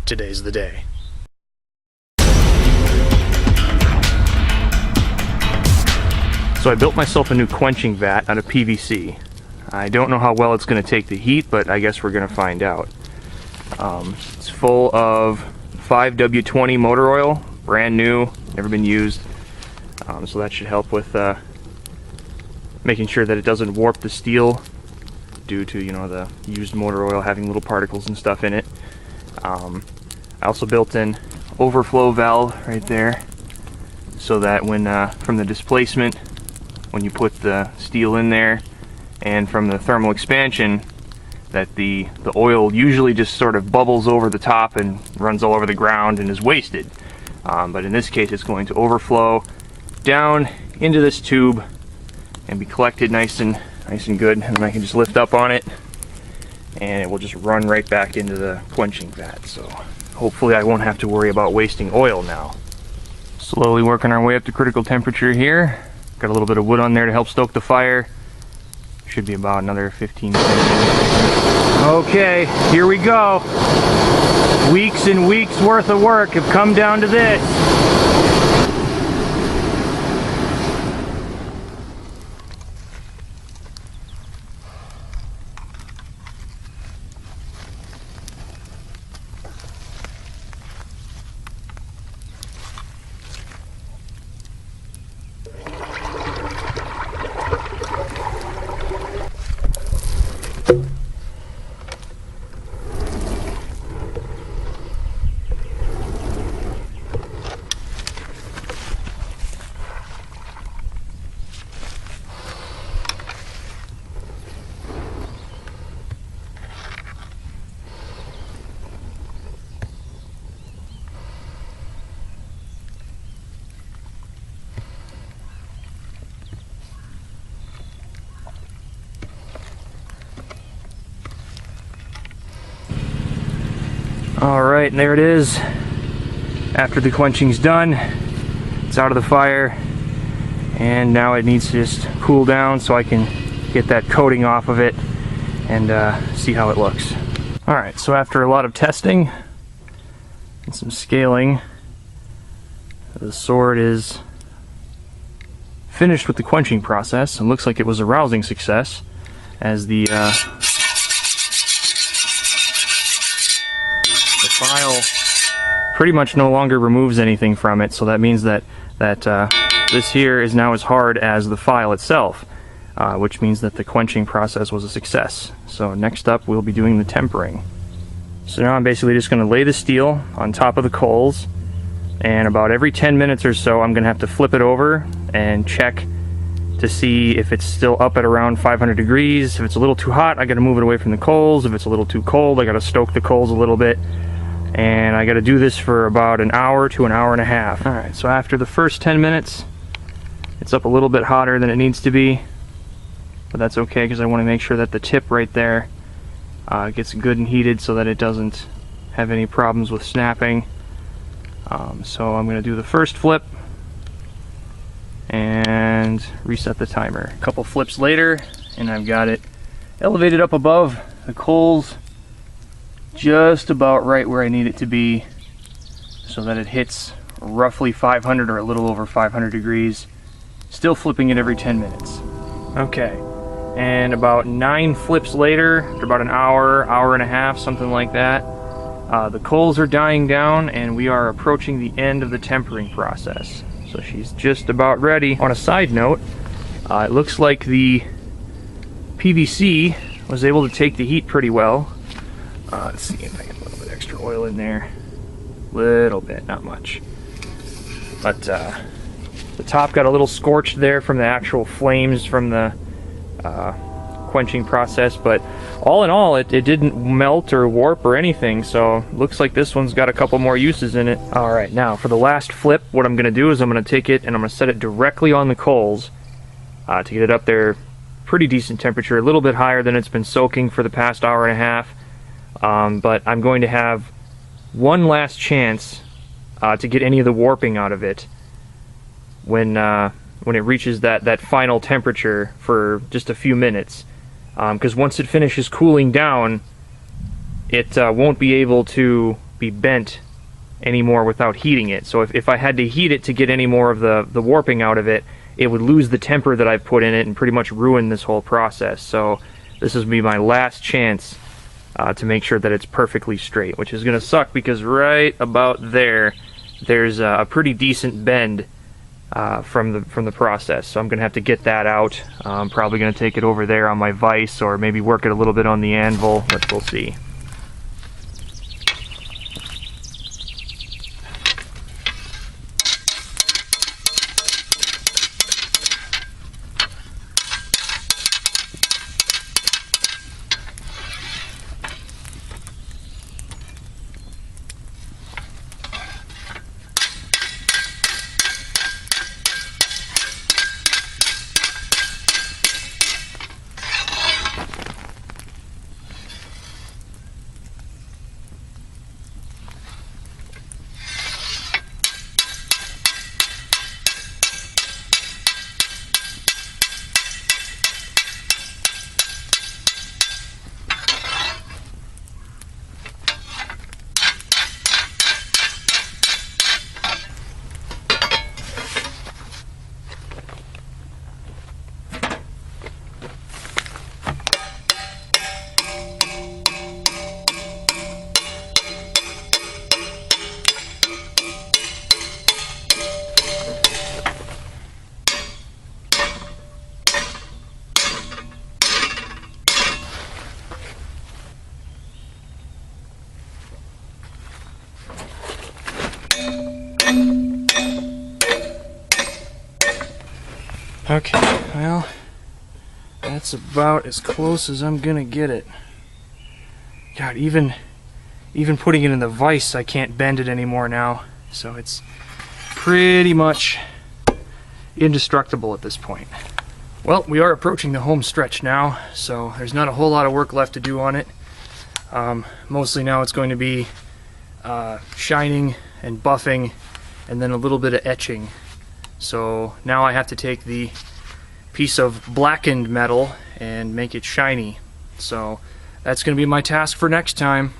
today's the day. So I built myself a new quenching vat out of PVC. I don't know how well it's going to take the heat, but I guess we're going to find out. It's full of 5W20 motor oil, brand new, never been used. So that should help with making sure that it doesn't warp the steel due to, you know, the used motor oil having little particles and stuff in it. I also built an overflow valve right there so that when from the displacement, when you put the steel in there, and from the thermal expansion, that the oil usually just sort of bubbles over the top and runs all over the ground and is wasted. But in this case, it's going to overflow down into this tube and be collected nice and good, and I can just lift up on it and it will just run right back into the quenching vat. So hopefully I won't have to worry about wasting oil now. Slowly working our way up to critical temperature here. Got a little bit of wood on there to help stoke the fire. Should be about another 15 minutes. Okay, here we go. Weeks and weeks worth of work have come down to this. Alright, and there it is. After the quenching's done, it's out of the fire, and now it needs to just cool down so I can get that coating off of it and see how it looks. Alright, so after a lot of testing and some scaling, the sword is finished with the quenching process and looks like it was a rousing success, as the file pretty much no longer removes anything from it, so that means that this here is now as hard as the file itself, which means that the quenching process was a success. So next up we'll be doing the tempering. So now I'm basically just going to lay the steel on top of the coals, and about every 10 minutes or so I'm going to have to flip it over and check to see if it's still up at around 500 degrees. If it's a little too hot, I got to move it away from the coals. If it's a little too cold, I got to stoke the coals a little bit. And I got to do this for about an hour to an hour and a half. Alright, so after the first 10 minutes, it's up a little bit hotter than it needs to be. But that's okay, because I want to make sure that the tip right there gets good and heated so that it doesn't have any problems with snapping. So I'm going to do the first flip and reset the timer. A couple flips later, and I've got it elevated up above the coals, just about right where I need it to be, so that it hits roughly 500 or a little over 500 degrees. Still flipping it every 10 minutes. Okay, and about 9 flips later, after about an hour, hour and a half, something like that, the coals are dying down and we are approaching the end of the tempering process. So she's just about ready. On a side note, it looks like the PVC was able to take the heat pretty well. Let's see if I get a little bit extra oil in there. Little bit, not much. But the top got a little scorched there from the actual flames from the quenching process, but all in all, it didn't melt or warp or anything, so looks like this one's got a couple more uses in it. Alright, now for the last flip, what I'm going to do is I'm going to take it and I'm going to set it directly on the coals to get it up there pretty decent temperature, a little bit higher than it's been soaking for the past hour and a half. But I'm going to have one last chance to get any of the warping out of it when it reaches that final temperature for just a few minutes. Because once it finishes cooling down, it won't be able to be bent anymore without heating it. So if I had to heat it to get any more of the warping out of it, it would lose the temper that I've put in it and pretty much ruin this whole process. So this would be my last chance to make sure that it's perfectly straight, which is going to suck because right about there's a pretty decent bend from the process. So I'm going to have to get that out. I'm probably going to take it over there on my vise, or maybe work it a little bit on the anvil, but we'll see. Okay, well, that's about as close as I'm gonna get it. God, even putting it in the vise, I can't bend it anymore now. So it's pretty much indestructible at this point. Well, we are approaching the home stretch now, so there's not a whole lot of work left to do on it. Mostly now it's going to be shining and buffing, and then a little bit of etching. So now I have to take the piece of blackened metal and make it shiny. So that's going to be my task for next time.